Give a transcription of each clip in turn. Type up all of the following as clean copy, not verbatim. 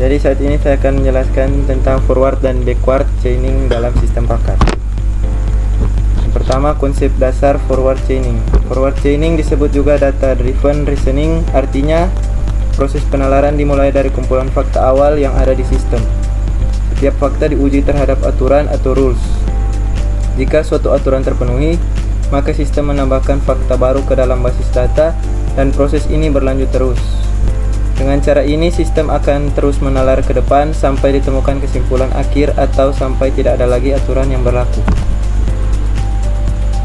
Jadi saat ini saya akan menjelaskan tentang forward dan backward chaining dalam sistem pakar. Yang pertama, konsep dasar forward chaining. Forward chaining disebut juga data driven reasoning, artinya proses penalaran dimulai dari kumpulan fakta awal yang ada di sistem. Setiap fakta diuji terhadap aturan atau rules. Jika suatu aturan terpenuhi, maka sistem menambahkan fakta baru ke dalam basis data dan proses ini berlanjut terus. Dengan cara ini, sistem akan terus menalar ke depan sampai ditemukan kesimpulan akhir atau sampai tidak ada lagi aturan yang berlaku.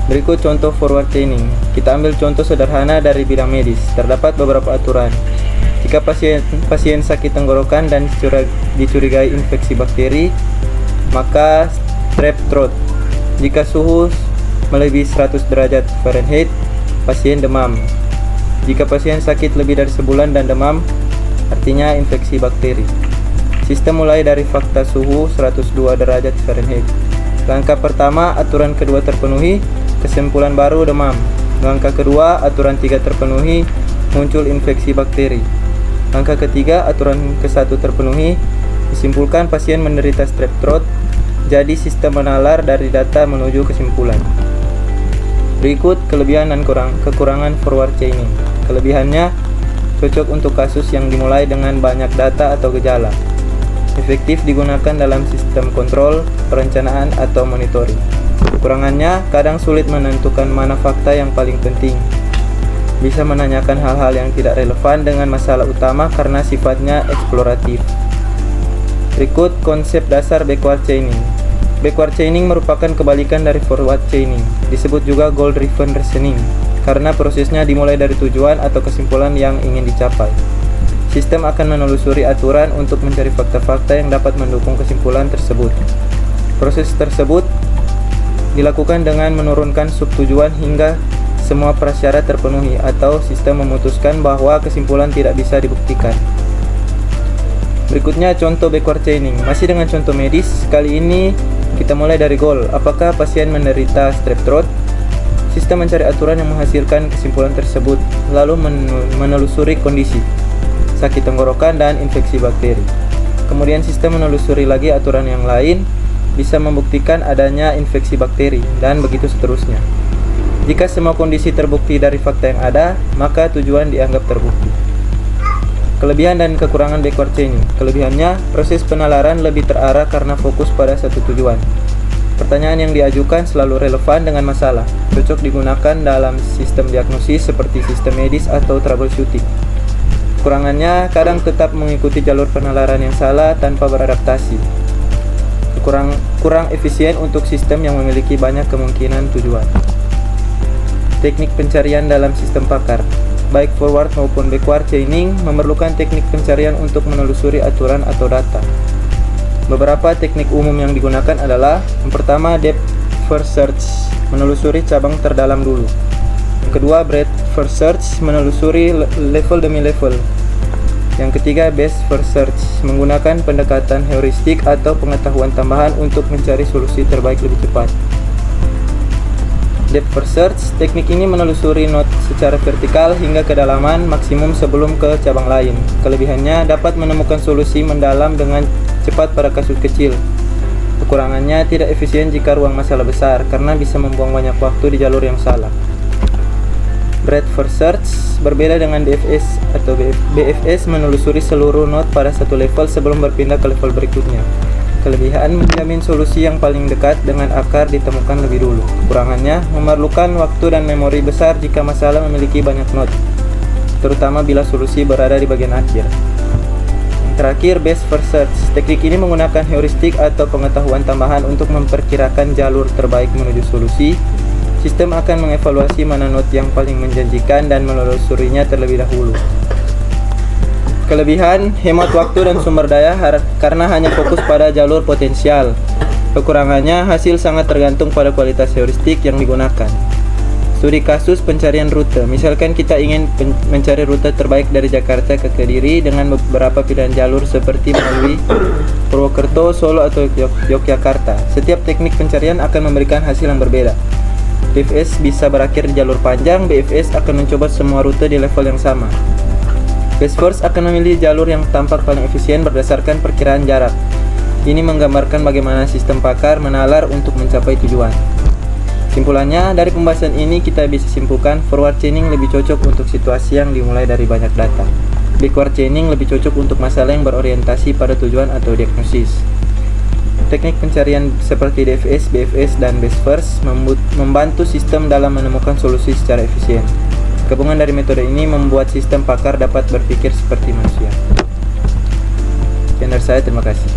Berikut contoh forward chaining. Kita ambil contoh sederhana dari bidang medis. Terdapat beberapa aturan. Jika pasien sakit tenggorokan dan dicurigai infeksi bakteri, maka strep throat. Jika suhu melebihi 100 derajat Fahrenheit, pasien demam. Jika pasien sakit lebih dari sebulan dan demam, artinya infeksi bakteri. Sistem mulai dari fakta suhu 102 derajat Fahrenheit. Langkah pertama, aturan kedua terpenuhi, kesimpulan baru demam. Langkah kedua, aturan 3 terpenuhi, muncul infeksi bakteri. Langkah ketiga, aturan ke-1 terpenuhi, disimpulkan pasien menderita strep throat. Jadi sistem menalar dari data menuju kesimpulan. Berikut kelebihan dan kekurangan forward chaining. Kelebihannya, cocok untuk kasus yang dimulai dengan banyak data atau gejala. Efektif digunakan dalam sistem kontrol, perencanaan, atau monitoring. Kekurangannya, kadang sulit menentukan mana fakta yang paling penting. Bisa menanyakan hal-hal yang tidak relevan dengan masalah utama karena sifatnya eksploratif. Berikut konsep dasar backward chaining. Backward chaining merupakan kebalikan dari forward chaining. Disebut juga goal driven reasoning karena prosesnya dimulai dari tujuan atau kesimpulan yang ingin dicapai. Sistem akan menelusuri aturan untuk mencari fakta-fakta yang dapat mendukung kesimpulan tersebut. Proses tersebut dilakukan dengan menurunkan subtujuan hingga semua prasyarat terpenuhi atau sistem memutuskan bahwa kesimpulan tidak bisa dibuktikan. Berikutnya contoh backward chaining. Masih dengan contoh medis, kali ini kita mulai dari goal. Apakah pasien menderita strep throat? Sistem mencari aturan yang menghasilkan kesimpulan tersebut, lalu menelusuri kondisi sakit tenggorokan dan infeksi bakteri. Kemudian sistem menelusuri lagi aturan yang lain, bisa membuktikan adanya infeksi bakteri, dan begitu seterusnya. Jika semua kondisi terbukti dari fakta yang ada, maka tujuan dianggap terbukti. Kelebihan dan kekurangan backward chaining. Kelebihannya, proses penalaran lebih terarah karena fokus pada satu tujuan. Pertanyaan yang diajukan selalu relevan dengan masalah, cocok digunakan dalam sistem diagnosis seperti sistem medis atau troubleshooting. Kekurangannya, kadang tetap mengikuti jalur penalaran yang salah tanpa beradaptasi. Kurang efisien untuk sistem yang memiliki banyak kemungkinan tujuan. Teknik pencarian dalam sistem pakar. Baik forward maupun backward chaining memerlukan teknik pencarian untuk menelusuri aturan atau data. Beberapa teknik umum yang digunakan adalah: yang pertama, depth first search, menelusuri cabang terdalam dulu. Yang kedua, breadth first search, menelusuri level demi level. Yang ketiga, best first search, menggunakan pendekatan heuristik atau pengetahuan tambahan untuk mencari solusi terbaik lebih cepat. Depth first search, teknik ini menelusuri node secara vertikal hingga kedalaman maksimum sebelum ke cabang lain. Kelebihannya, dapat menemukan solusi mendalam dengan cepat pada kasus kecil. Kekurangannya, tidak efisien jika ruang masalah besar karena bisa membuang banyak waktu di jalur yang salah. Breadth first search berbeda dengan DFS atau BFS, menelusuri seluruh node pada satu level sebelum berpindah ke level berikutnya. Kelebihan, menjamin solusi yang paling dekat dengan akar ditemukan lebih dulu. Kekurangannya, memerlukan waktu dan memori besar jika masalah memiliki banyak node, terutama bila solusi berada di bagian akhir. Yang terakhir, best first search. Teknik ini menggunakan heuristik atau pengetahuan tambahan untuk memperkirakan jalur terbaik menuju solusi. Sistem akan mengevaluasi mana node yang paling menjanjikan dan menelusurinya terlebih dahulu. Kelebihan, hemat waktu dan sumber daya karena hanya fokus pada jalur potensial. Kekurangannya, hasil sangat tergantung pada kualitas heuristik yang digunakan. Studi kasus pencarian rute. Misalkan kita ingin mencari rute terbaik dari Jakarta ke Kediri dengan beberapa pilihan jalur seperti melalui Purwokerto, Solo, atau Yogyakarta. Setiap teknik pencarian akan memberikan hasil yang berbeda. DFS bisa berakhir di jalur panjang, BFS akan mencoba semua rute di level yang sama. Best first akan memilih jalur yang tampak paling efisien berdasarkan perkiraan jarak. Ini menggambarkan bagaimana sistem pakar menalar untuk mencapai tujuan. Simpulannya, dari pembahasan ini kita bisa simpulkan forward chaining lebih cocok untuk situasi yang dimulai dari banyak data. Backward chaining lebih cocok untuk masalah yang berorientasi pada tujuan atau diagnosis. Teknik pencarian seperti DFS, BFS, dan Best First membantu sistem dalam menemukan solusi secara efisien. Gabungan dari metode ini membuat sistem pakar dapat berpikir seperti manusia. Sekian dari saya, terima kasih.